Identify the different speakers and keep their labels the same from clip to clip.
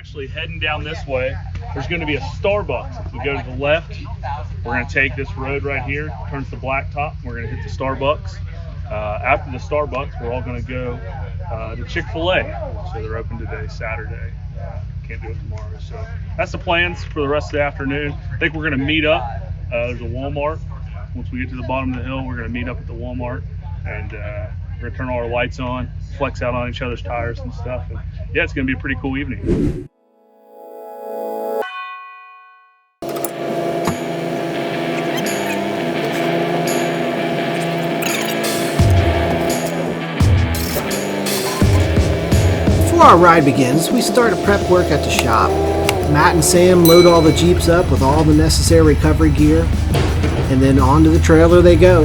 Speaker 1: Actually heading down this way, there's going to be a Starbucks. If we go to the left, we're going to take this road right here, turns to blacktop, and we're going to hit the Starbucks. After the Starbucks, we're all going to go to Chick-fil-A. So they're open today, Saturday. Can't do it tomorrow. So that's the plans for the rest of the afternoon. I think we're going to meet up. There's a Walmart. Once we get to the bottom of the hill, we're going to meet up at the Walmart, and we're going to turn all our lights on, flex out on each other's tires and stuff. And yeah, it's going to be a pretty cool evening.
Speaker 2: Before our ride begins, we start a prep work at the shop. Matt and Sam load all the Jeeps up with all the necessary recovery gear, and then onto the trailer they go.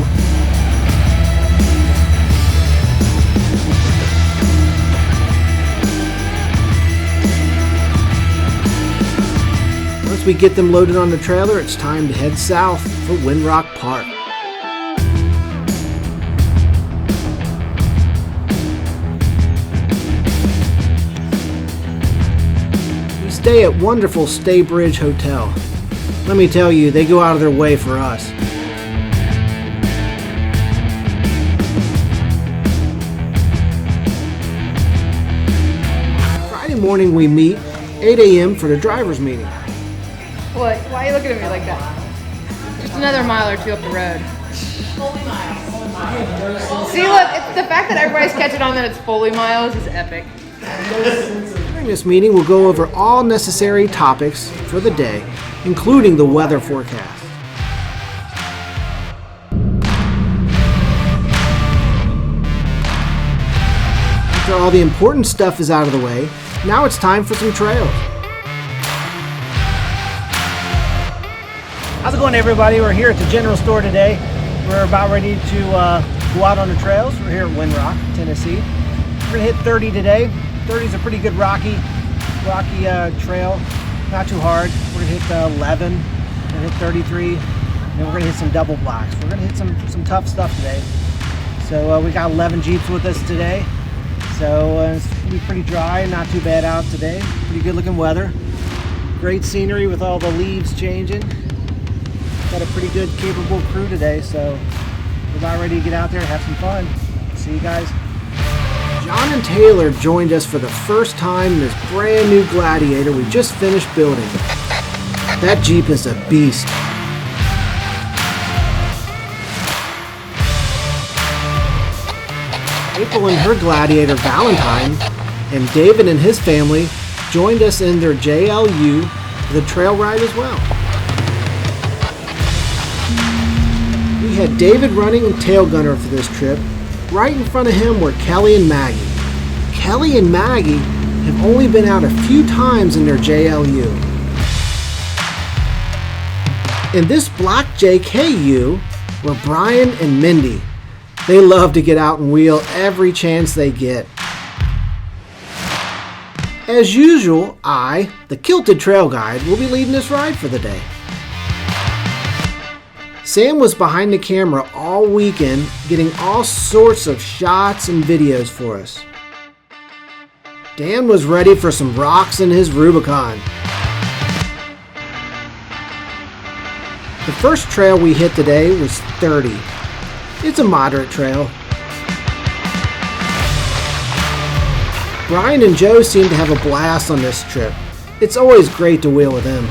Speaker 2: Once we get them loaded on the trailer, it's time to head south for Windrock Park. We stay at wonderful Staybridge Hotel. Let me tell you, they go out of their way for us. Friday morning we meet, 8 a.m. for the driver's meeting.
Speaker 3: What? Why are you looking at me like that? Just another mile or two up the road. See, look, it's the fact that everybody's catching on that it's Foley miles is epic.
Speaker 2: During this meeting, we'll go over all necessary topics for the day, including the weather forecast. After all the important stuff is out of the way, now it's time for some trails. How's it going, everybody? We're here at the general store today. We're about ready to go out on the trails. We're here at Windrock, Tennessee. We're gonna hit 30 today. 30 is a pretty good rocky trail, not too hard. We're gonna hit 11, we're gonna hit 33, and then we're gonna hit some double blocks. We're gonna hit some tough stuff today. So we got 11 Jeeps with us today. So it's gonna be pretty dry, not too bad out today. Pretty good looking weather. Great scenery with all the leaves changing. Got a pretty good, capable crew today, so we're about ready to get out there and have some fun. See you guys. John and Taylor joined us for the first time in this brand new Gladiator we just finished building. That Jeep is a beast. April and her Gladiator Valentine, and David and his family joined us in their JLU for the trail ride as well. We had David running and tail gunner for this trip. Right in front of him were Kelly and Maggie. Kelly and Maggie have only been out a few times in their JLU. In this black JKU were Brian and Mindy. They love to get out and wheel every chance they get. As usual, I, the Kilted Trail Guide, will be leading this ride for the day. Sam was behind the camera all weekend, getting all sorts of shots and videos for us. Dan was ready for some rocks in his Rubicon. The first trail we hit today was 30. It's a moderate trail. Brian and Joe seem to have a blast on this trip. It's always great to wheel with them.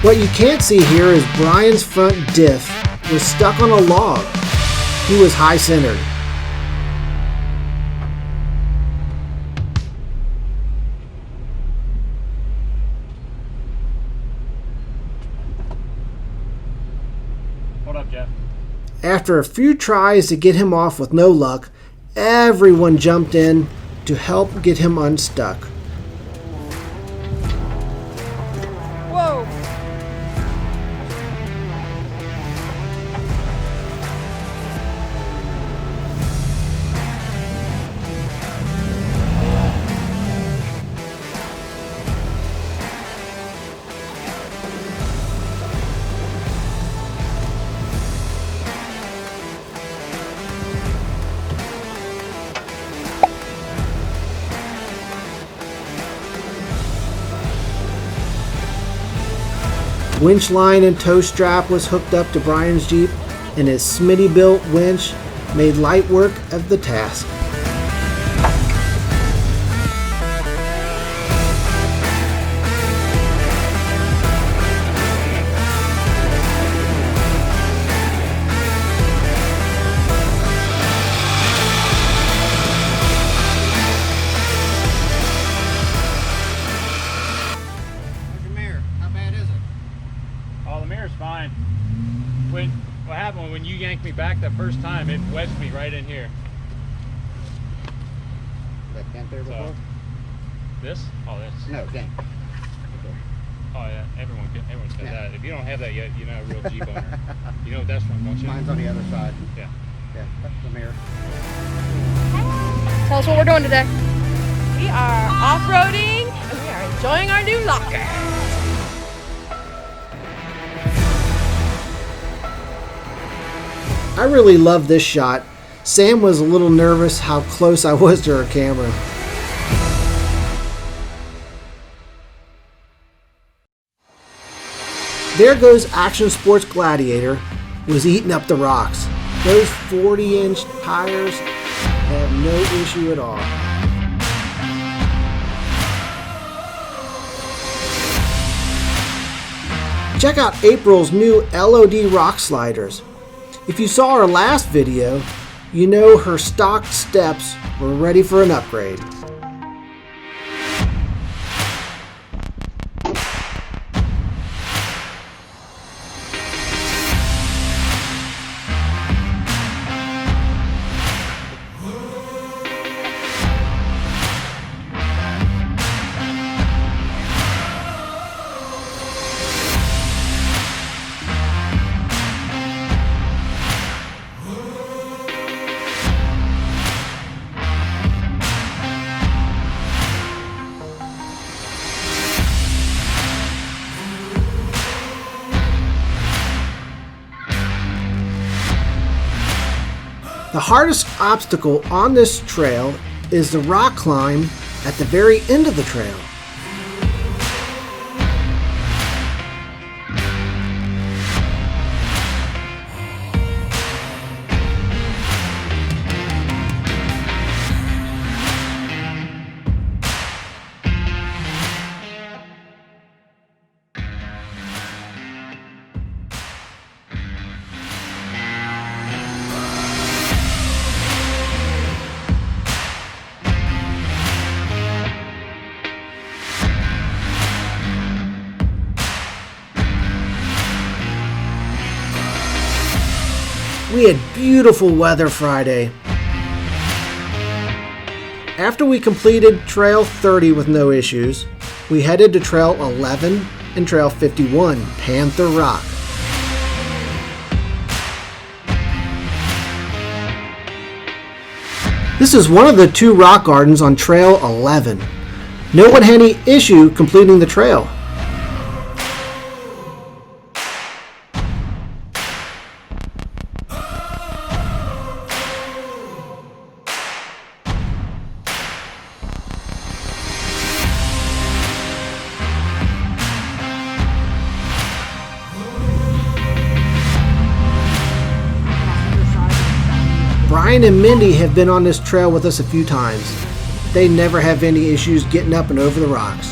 Speaker 2: What you can't see here is Brian's front diff was stuck on a log. He was high-centered.
Speaker 4: What up, Jeff?
Speaker 2: After a few tries to get him off with no luck, everyone jumped in to help get him unstuck.
Speaker 3: Whoa.
Speaker 2: Winch line and tow strap was hooked up to Brian's Jeep, and his Smitty-built winch made light work of the task.
Speaker 4: Oh, the mirror's fine. What happened when you yanked me back that first time, it wedged me right in here.
Speaker 5: That Panther before?
Speaker 4: This? Oh, this.
Speaker 5: No, dang.
Speaker 4: Oh, yeah. Everyone's got that. If you don't have that yet, you're not a real Jeep owner. You know what that's from, don't you?
Speaker 5: Mine's on the other side.
Speaker 4: Yeah.
Speaker 5: Yeah, that's the mirror.
Speaker 3: Tell us what we're doing today. We are off-roading and we are enjoying our new locker.
Speaker 2: I really loved this shot. Sam was a little nervous how close I was to her camera. There goes Action Sports Gladiator, was eating up the rocks. Those 40-inch tires have no issue at all. Check out April's new LOD rock sliders. If you saw our last video, you know her stock steps were ready for an upgrade. The hardest obstacle on this trail is the rock climb at the very end of the trail. We had beautiful weather Friday. After we completed Trail 30 with no issues, we headed to Trail 11 and Trail 51, Panther Rock. This is one of the two rock gardens on Trail 11. No one had any issue completing the trail. Brian and Mindy have been on this trail with us a few times. They never have any issues getting up and over the rocks.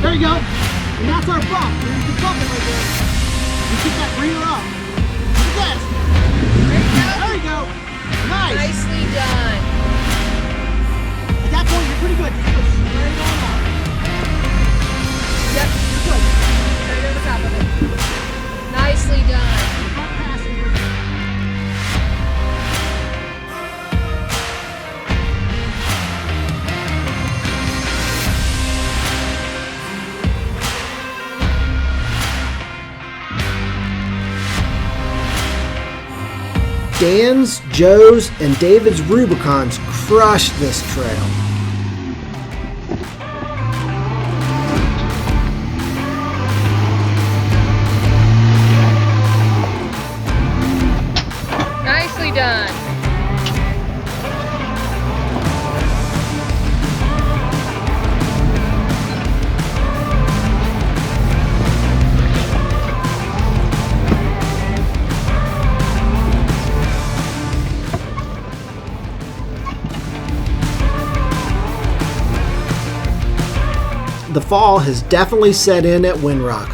Speaker 2: There you go. And that's our bump. something right there. You keep that rear up. Yes. There you go. Nice.
Speaker 3: Nicely done.
Speaker 2: At that point, you're pretty good. Just go straight on up.
Speaker 3: Yep.
Speaker 2: You're good.
Speaker 3: Right over top of it. Nicely done.
Speaker 2: Front passenger. Dan's, Joe's, and David's Rubicons crushed this trail.
Speaker 3: Nicely done.
Speaker 2: The fall has definitely set in at Windrock.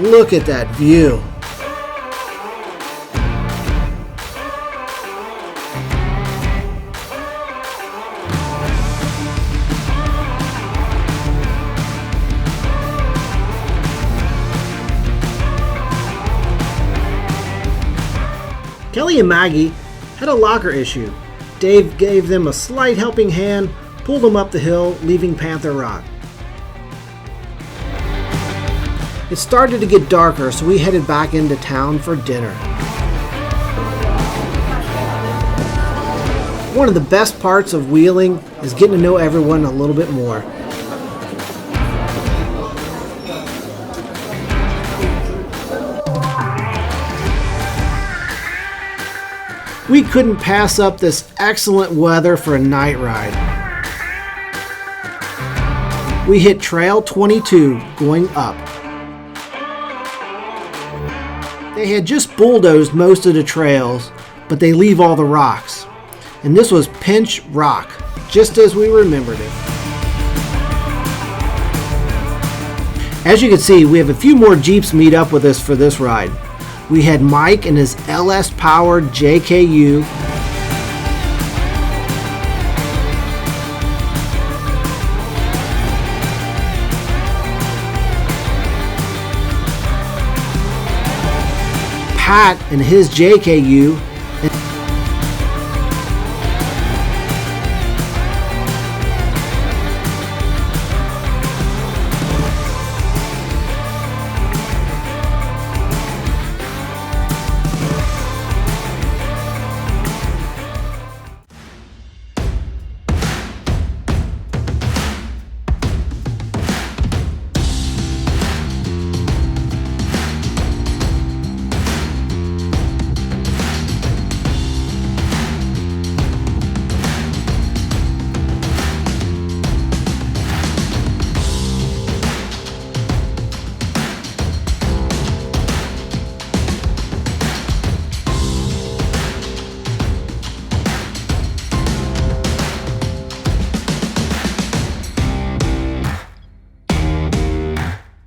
Speaker 2: Look at that view. Kelly and Maggie had a locker issue. Dave gave them a slight helping hand, pulled them up the hill, leaving Panther Rock. It started to get darker, so we headed back into town for dinner. One of the best parts of wheeling is getting to know everyone a little bit more. We couldn't pass up this excellent weather for a night ride. We hit Trail 22 going up. They had just bulldozed most of the trails, but they leave all the rocks. And this was Pinch Rock, just as we remembered it. As you can see, we have a few more Jeeps meet up with us for this ride. We had Mike and his LS-powered JKU. Pat and his JKU.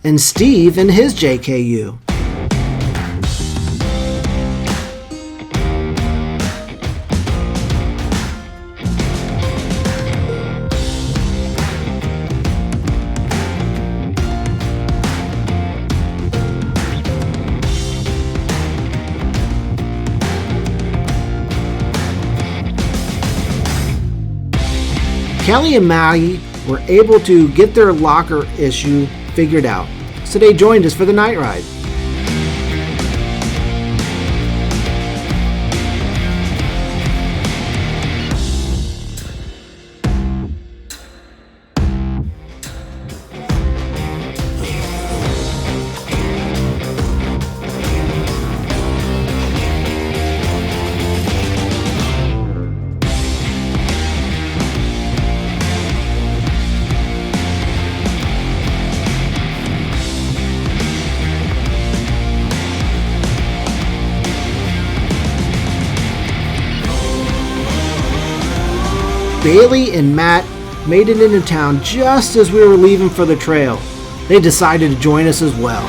Speaker 2: And Steve and his JKU. Kelly and Maggie were able to get their locker issue figured out, so they joined us for the night ride. Bailey and Matt made it into town just as we were leaving for the trail. They decided to join us as well.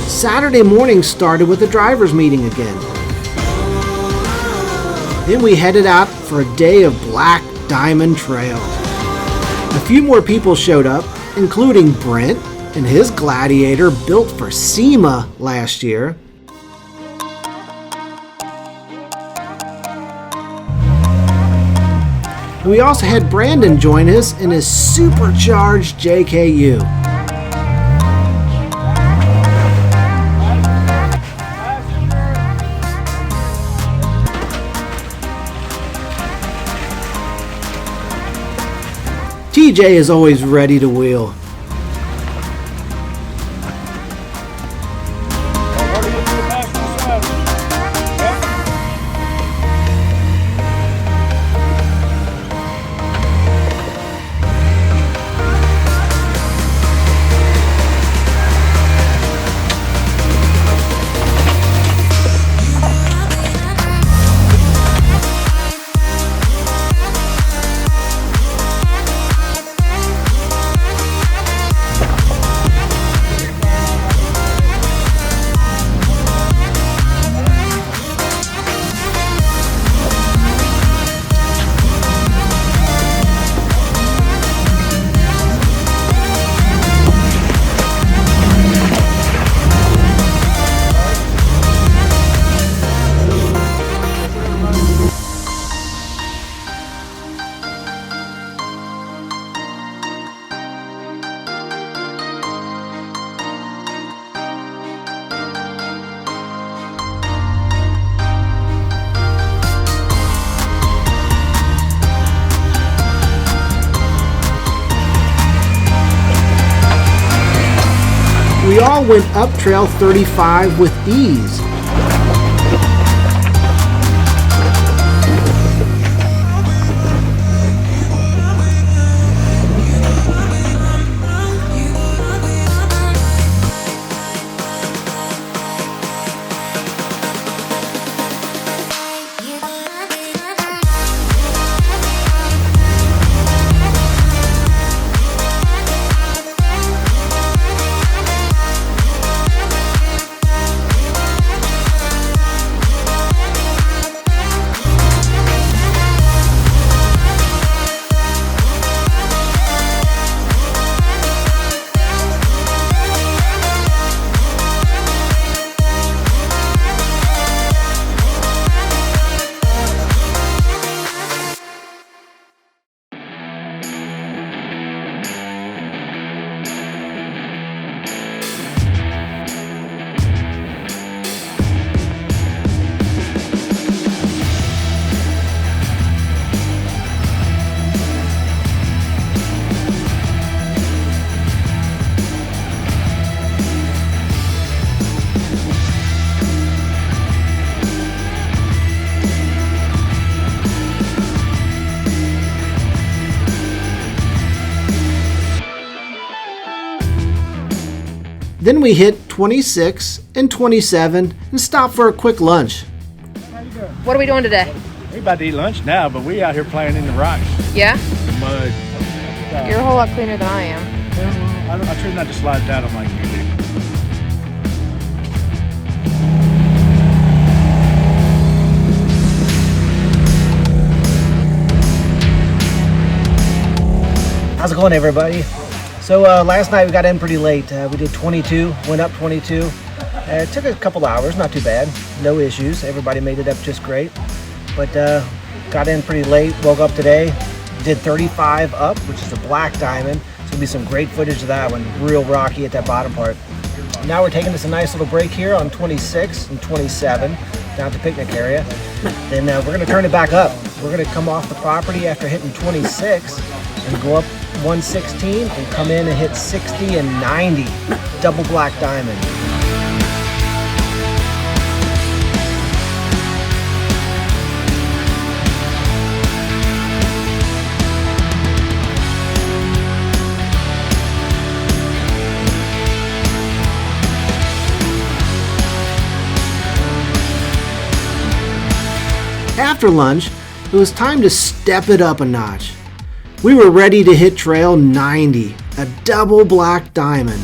Speaker 2: Saturday morning started with a driver's meeting again. Then we headed out for a day of Black Diamond Trail. A few more people showed up, including Brent and his Gladiator built for SEMA last year. And we also had Brandon join us in his supercharged JKU. TJ is always ready to wheel. We all went up Trail 35 with ease. Then we hit 26 and 27 and stopped for a quick lunch.
Speaker 3: What are we doing today?
Speaker 4: We about to eat lunch now, but we out here playing in the rocks,
Speaker 3: Yeah?
Speaker 4: the mud.
Speaker 3: You're a whole lot cleaner than I am.
Speaker 4: I try not to slide down them like you do.
Speaker 2: How's it going, everybody? So last night we got in pretty late. We did 22, went up 22. It took a couple hours, not too bad, no issues. Everybody made it up just great. But got in pretty late, woke up today, did 35 up, which is a Black Diamond. It's gonna be some great footage of that one, real rocky at that bottom part. Now we're taking us a nice little break here on 26 and 27 down at the picnic area. Then we're gonna turn it back up. We're gonna come off the property after hitting 26 and go up 116 and come in and hit 60 and 90, double Black Diamond. After lunch, it was time to step it up a notch. We were ready to hit Trail 90, a double black diamond.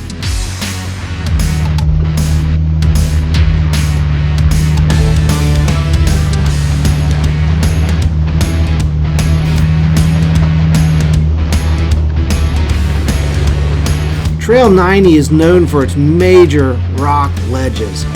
Speaker 2: Trail 90 is known for its major rock ledges.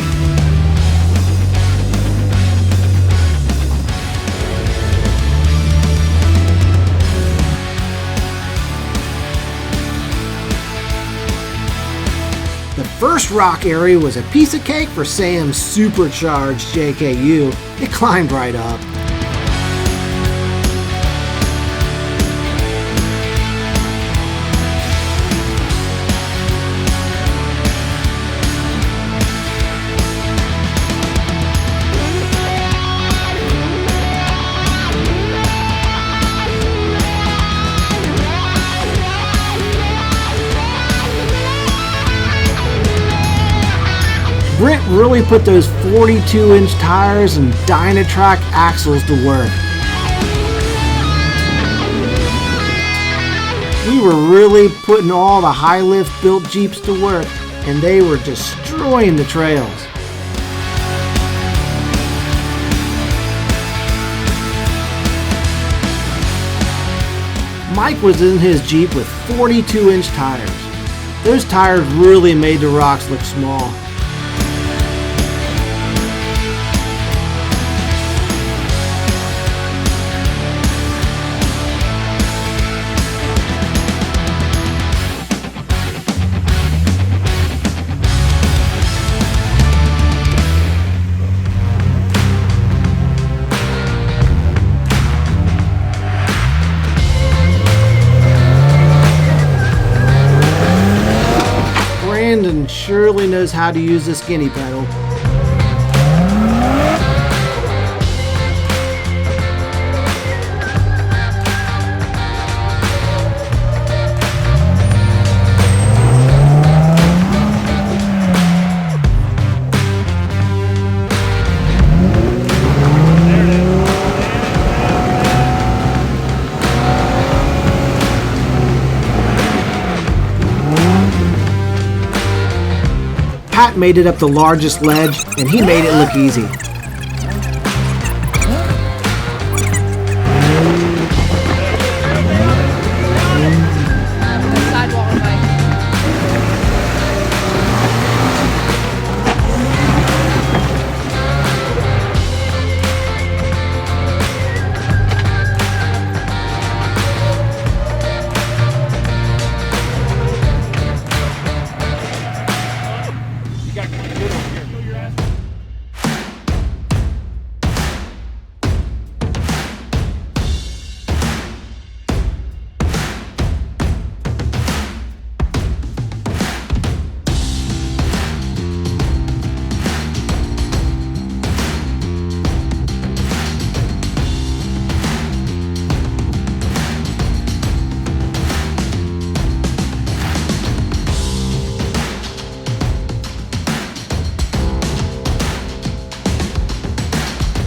Speaker 2: The first rock area was a piece of cake for Sam's supercharged JKU. It climbed right up. Brent really put those 42-inch tires and Dynatrac axles to work. We were really putting all the Highlift built Jeeps to work, and they were destroying the trails. Mike was in his Jeep with 42-inch tires. Those tires really made the rocks look small. Brandon surely knows how to use the skinny pedal. Pat made it up the largest ledge, and he made it look easy.
Speaker 3: The sidewall bike.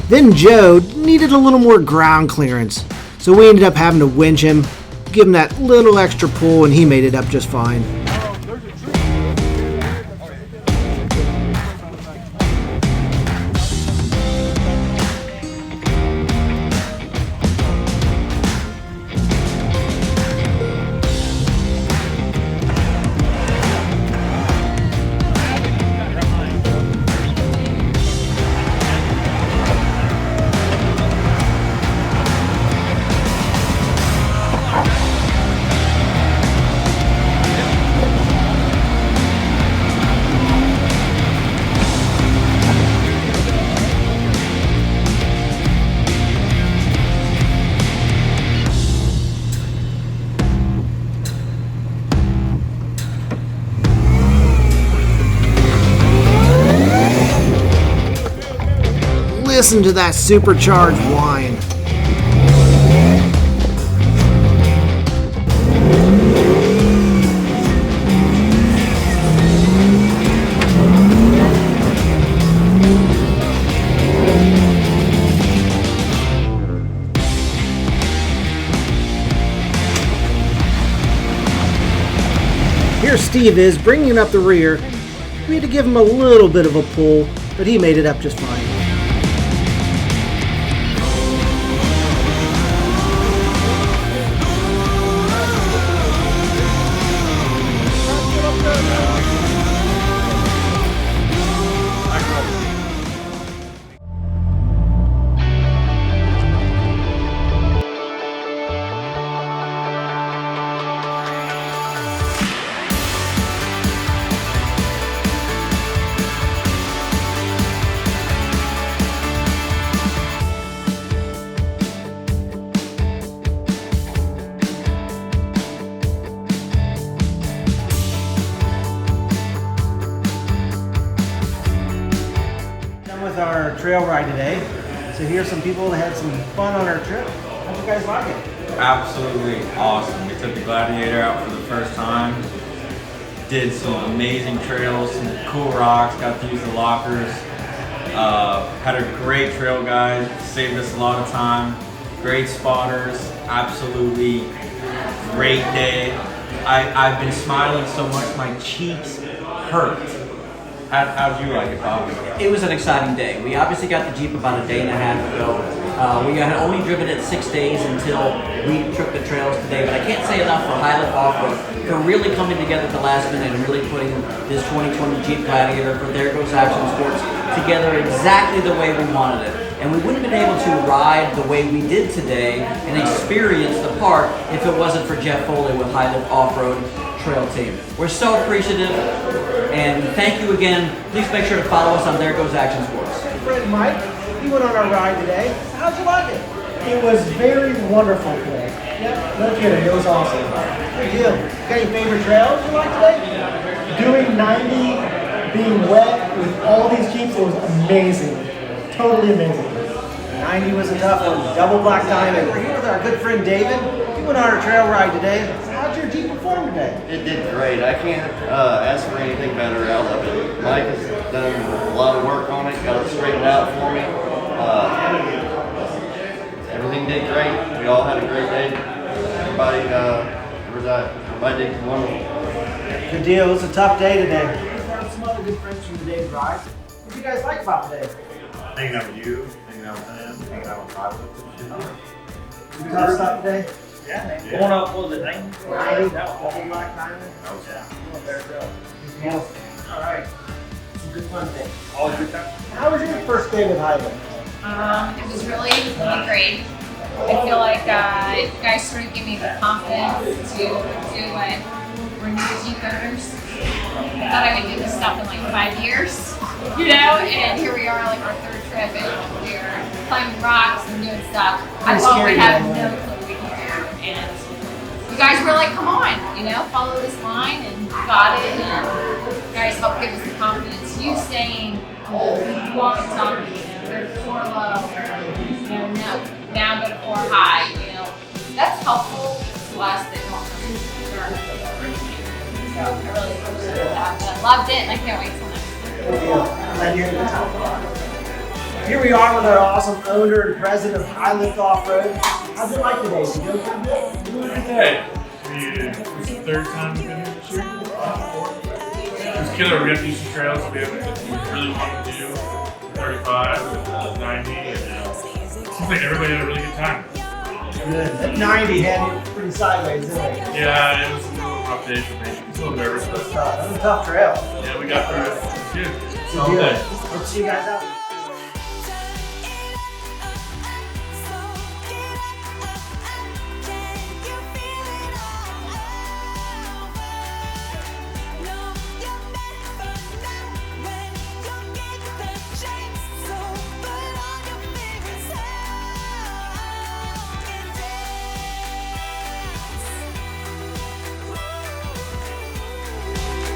Speaker 2: Then Joe needed a little more ground clearance, so we ended up having to winch him, give him that little extra pull, and he made it up just fine. Listen to that supercharged whine. here Steve is bringing up the rear. We had to give him a little bit of a pull, but he made it up just fine. With our trail ride today. So here's some people that had some fun on our trip. How'd you guys like it?
Speaker 6: Absolutely awesome. We took the Gladiator out for the first time. Did some amazing trails, some cool rocks, got to use the lockers. Had a great trail guide, saved us a lot of time. Great spotters, absolutely great day. I've been smiling so much my cheeks hurt. How'd you like it, Bob?
Speaker 7: It was an exciting day. We obviously got the Jeep about a day and a half ago. We had only driven it 6 days until we took the trails today, but I can't say enough for Highlift Off-Road for really coming together at the last minute and really putting this 2020 Jeep Gladiator for There Goes Action Sports together exactly the way we wanted it. And we wouldn't have been able to ride the way we did today and experience the park if it wasn't for Jeff Foley with Highlift Off-Road Trail Team. We're so appreciative, and thank you again. Please make sure to follow us on There Goes Action Sports.
Speaker 2: Friend Mike, you went on our ride today. How'd you like it? It was very wonderful today. Yep, no kidding, it was awesome. Good deal. Got any favorite trails you like today?
Speaker 8: Doing 90, being wet with all these Jeeps, it was amazing. Totally amazing.
Speaker 2: 90 was a tough one. Double black diamond. We're here with our good friend David. He went on our trail ride today. How'd your Jeep perform today?
Speaker 9: It did great. I can't ask for anything better out of it. Mike has done a lot of work on it, got it straightened out for me. Everything did great. We all had a great day. Everybody did wonderful.
Speaker 2: Good deal. It was a tough day today. We brought some other good friends from today's ride. What did you guys like about today?
Speaker 10: Hanging out with you, hanging out with them, hanging out with Highlift.
Speaker 2: Tough stuff today?
Speaker 10: Yeah.
Speaker 4: Going up, what was it, 90?
Speaker 2: 90. Double black diamond.
Speaker 10: That was
Speaker 2: Good deal. All right. Some good fun today.
Speaker 4: All good time.
Speaker 8: How was your first day with Highlift?
Speaker 11: It was really great. I feel like you guys sort of give me the confidence to do what we're new Jeep owners. I thought I would do this stuff in like 5 years, you know, and here we are, like our third trip, and we're climbing rocks and doing stuff. I thought we had no clue we could do, and you guys were like, come on, you know, follow this line, and you got it, and you guys helped give us the confidence. You saying, you want something, go to 4 low, you know, no, now go to 4 high, you know, that's helpful to us that don't so I really appreciate that. I loved it, and I can't wait till next year.
Speaker 2: Here we are with our awesome owner and president of Highlift Off-Road. How's it like today? Did you go pretty good?
Speaker 1: Hey, it's the third time we've been here this year. It's killer. We got to do some trails we really wanted to do. 35, 90, and seems like everybody had a really good time.
Speaker 2: Good. That 90 had you pretty sideways, didn't it?
Speaker 1: Yeah, it was a little rough day for me. I was a little nervous, but
Speaker 2: That was a tough trail.
Speaker 1: yeah, we got through it. It was good.
Speaker 2: Good
Speaker 1: All
Speaker 2: deal.
Speaker 1: day.
Speaker 2: Hope to see you guys out.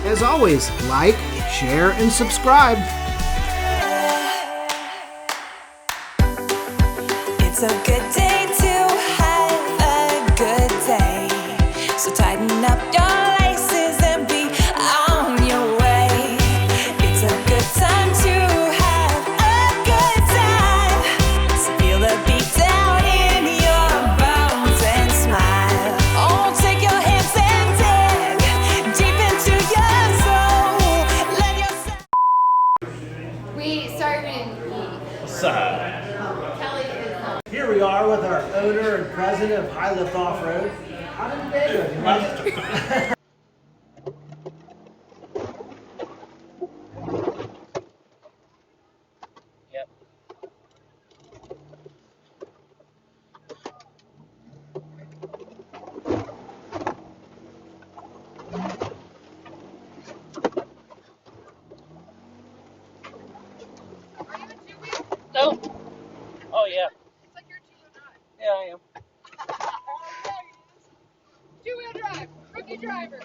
Speaker 2: As always, like, share, and subscribe.
Speaker 12: It's a good day to have a good day. So tighten up your laces and be on your way. It's a good time to have a good time. So feel the beat down in your bones and smile. Oh, take your hands and dig deep into
Speaker 2: president of Highlift Off-Road. How did the day go? Do you like it?
Speaker 13: Yep. No. Oh yeah.
Speaker 3: It's like you're two-wheel drive.
Speaker 13: Yeah, I am.
Speaker 3: Two-wheel drive. Rookie driver.